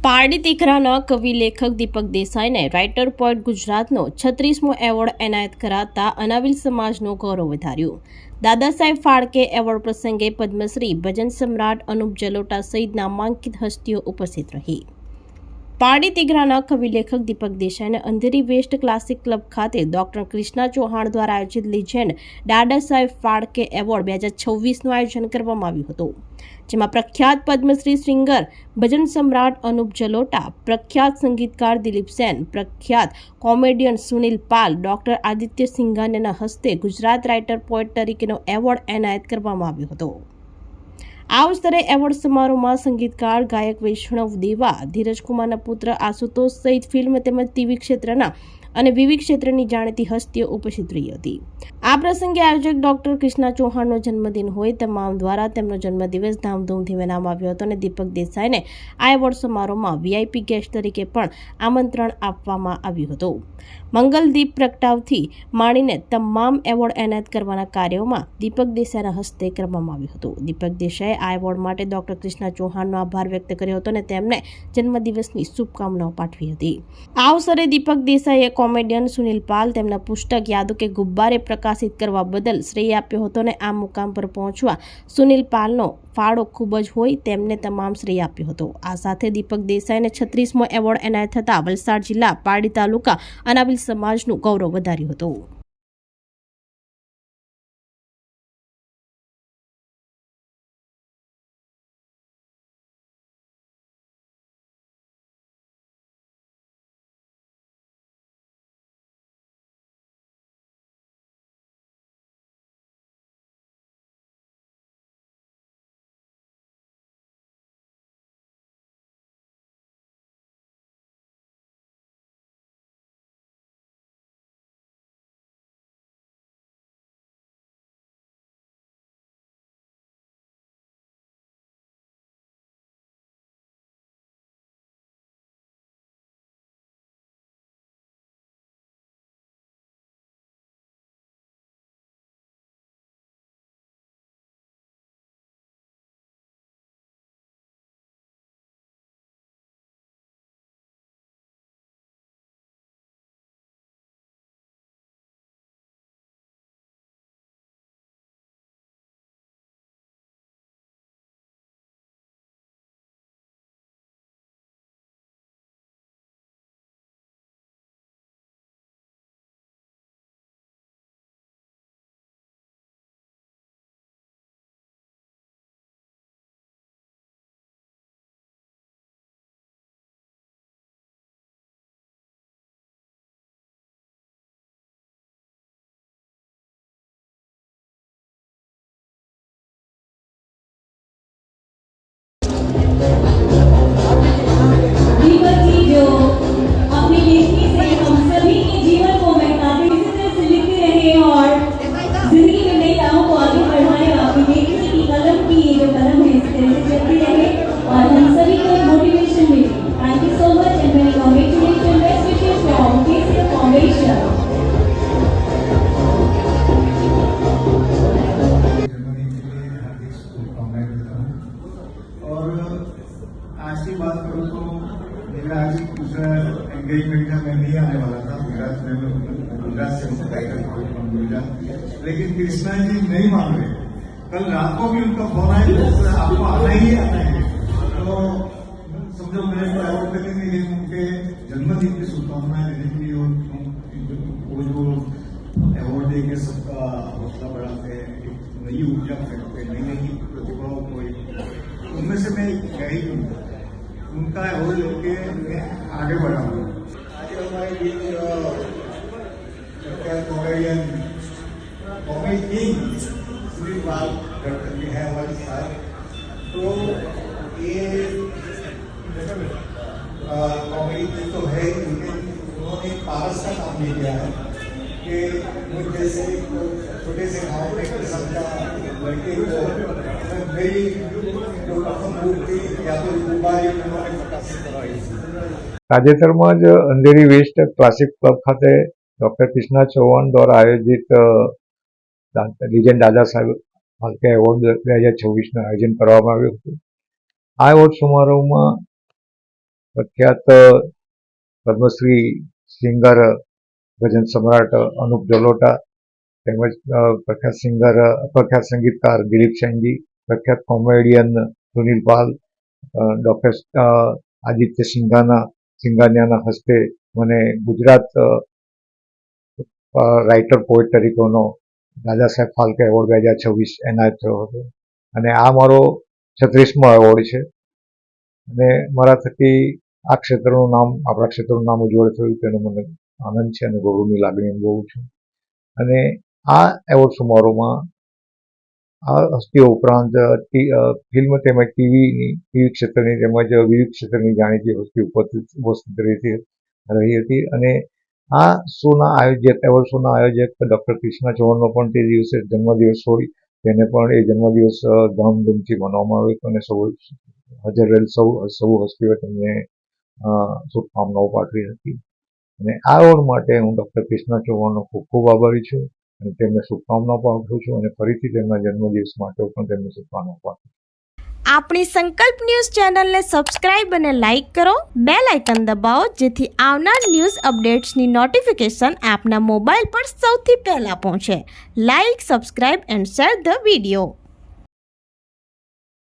પારડી દીકરાના કવિ લેખક દીપક દેસાઈને રાઇટર પોએટ ગુજરાતનો 36મો એવોર્ડ એનાયત કરાતા અનાવિલ સમાજનું ગૌરવ વધાર્યું। દાદા સાહેબ ફાળકે એવોર્ડ પ્રસંગે પદ્મશ્રી ભજન સમ્રાટ અનુપ જલોટા સહિત નામાંકિત હસ્તીઓ ઉપસ્થિત રહી। પારડી દીકરાના કવિ લેખક દીપક દેસાઈને અંધેરી વેસ્ટ ક્લાસિક ક્લબ ખાતે ડોક્ટર કૃષ્ણા ચૌહાણ દ્વારા આયોજિત લીજેન્ડ દાદા સાહેબ ફાળકે એવોર્ડ 2026નું આયોજન કરવામાં આવ્યું હતું, જેમાં પ્રખ્યાત પદ્મશ્રી સિંગર ભજન સમ્રાટ અનુપ જલોટા, પ્રખ્યાત સંગીતકાર દિલીપ સેન, પ્રખ્યાત કોમેડિયન સુનિલ પાલ, ડોક્ટર આદિત્ય સિંઘાનિયાના હસ્તે ગુજરાત રાઇટર પોએટ તરીકેનો એવોર્ડ એનાયત કરવામાં આવ્યો હતો। આ અવસરે એવોર્ડ સમારોહમાં સંગીતકાર ગાયક વૈષ્ણવ દેવા, ધીરજ કુમારના પુત્ર આશુતોષ સહિત ફિલ્મ તેમજ ટીવી ક્ષેત્રના અને વિવિધ ક્ષેત્રની જાણીતી હસ્તીઓ ઉપસ્થિત રહી હતી। આ પ્રસંગે આયોજક ડોક્ટર કૃષ્ણા ચૌહાણનો જન્મદિન હોય તમામ દ્વારા તેમનો જન્મદિવસ ધામધૂમથી મનાવવામાં આવ્યો હતો અને દીપક દેસાઈને આ એવોર્ડ સમારોહમાં વીઆઈપી ગેસ્ટ તરીકે પણ આમંત્રણ આપવામાં આવ્યું હતું। મંગલદીપ પ્રગટાવથી માંડીને તમામ એવોર્ડ એનાયત કરવાના કાર્યોમાં દીપક દેસાઈના હસ્તે કરવામાં આવ્યું હતું। દીપક દેસાઈએ આ એવોર્ડ માટે ડોક્ટર કૃષ્ણા ચૌહાણનો આભાર વ્યક્ત કર્યો હતો અને તેમને જન્મદિવસની શુભકામનાઓ પાઠવી હતી। આ અવસરે દીપક દેસાઈએ કોમેડિયન સુનિલ પાલ તેમના પુસ્તક યાદો કે ગુબ્બારે પ્રકાશિત કરવા બદલ શ્રેય આપ્યો હતો અને આ મુકામ પર પહોંચવા સુનિલ પાલનો ફાળો ખૂબ જ હોય તેમને તમામ શ્રેય આપ્યો હતો। આ સાથે દીપક દેસાઈને 36મો એવોર્ડ એનાયત થતા વલસાડ જિલ્લા પારડી તાલુકા અનાવિલ સમાજનું ગૌરવ વધાર્યું હતું। आज की बात करूँ तो मेरा आज कुछ एंगेजमेंट में मैं नहीं आने वाला था। गुजरात से गुजरात, लेकिन कृष्णा जी नहीं मान रहे। कल रात को भी उनका फोन आया तो आपको आना ही आना है, तो समझो मेरे को अवॉर्ड करने के लिए उनके जन्मदिन की शुभकामनाएं देने के लिए वो जो अवॉर्ड देके सबका हौसला बढ़ाते हैं, नई ऊर्जा फेंकते हैं, नई प्रतिभाओं को, उनमें से मैं यही हूँ। उनका अवॉर्ड लेके मैं आगे बढ़ा हूँ। आज हमारे बीच कॉमेडियन सुनील पाल करके है हमारे साथ, तो ये कॉमेडी तो है, लेकिन उन्होंने पारस का काम नहीं किया है कि मुझ जैसे छोटे से गाँव में किसान का लड़के को मेरी जो प्रथम मूर्ति या तो गुब्बारे उन्होंने प्रकाशित करवाई। તાજેતરમાં જ અંધેરી વેસ્ટ ક્લાસિક ક્લબ ખાતે ડૉક્ટર કૃષ્ણા ચૌહાણ દ્વારા આયોજિત લીજેન્ડ દાદા સાહેબ ફાળકે એવોર્ડ 2026નું આયોજન કરવામાં આવ્યું હતું। આ એવોર્ડ સમારોહમાં પ્રખ્યાત પદ્મશ્રી સિંગર ભજન સમ્રાટ અનુપ જલોટા, તેમજ પ્રખ્યાત સંગીતકાર દિલીપ સેનજી, પ્રખ્યાત કોમેડિયન સુનિલ પાલ, ડૉક્ટર આદિત્ય સિંઘાનિયાના હસ્તે મને ગુજરાત રાઇટર પોએટ તરીકેનો દાદા સાહેબ ફાલ્કે એવોર્ડ 2026 એનાયત થયો હતો. અને આ મારો 36મો એવોર્ડ છે. અને મારા થકી આ ક્ષેત્રનું નામ, આપણા ક્ષેત્રનું નામ ઉજ્જવળ થયું તેનો મને આનંદ છે અને ગૌરવની લાગણી અનુભવું છું. અને આ એવોર્ડ સમારોહમાં આ હસ્તીઓ ઉપરાંત ફિલ્મ તેમજ ટીવી ક્ષેત્રની તેમજ વિવિધ ક્ષેત્રની જાણીતી હસ્તી ઉપસ્થિત રહી હતી. અને આ શોના આયોજક, એવોર્ડ શોના આયોજક ડૉક્ટર કૃષ્ણા ચૌહાણનો પણ તે દિવસે જન્મદિવસ હોય, તેને પણ એ જન્મદિવસ ધામધૂમથી મનાવવામાં આવ્યો હતો. અને હાજર રહેલ સૌ હસ્તીઓએ તેમને શુભકામનાઓ પાઠવી હતી. અને આ એવોર્ડ માટે હું ડૉક્ટર કૃષ્ણા ચૌહાણનો ખૂબ ખૂબ આભારી છું અને તેમને શુભકામનાઓ પાઠવું છું. અને ફરીથી તેમના જન્મદિવસ માટે પણ તેમને શુભકામનાઓ પાઠવું છું. આપણી સંકલ્પ ન્યૂઝ ચેનલને સબસ્ક્રાઇબ અને લાઇક કરો, બેલ આઇકન દબાવો, જેથી આવનાર ન્યૂઝ અપડેટ્સની નોટિફિકેશન આપના મોબાઈલ પર સૌથી પહેલા પહોંચે. Like, subscribe and share the video.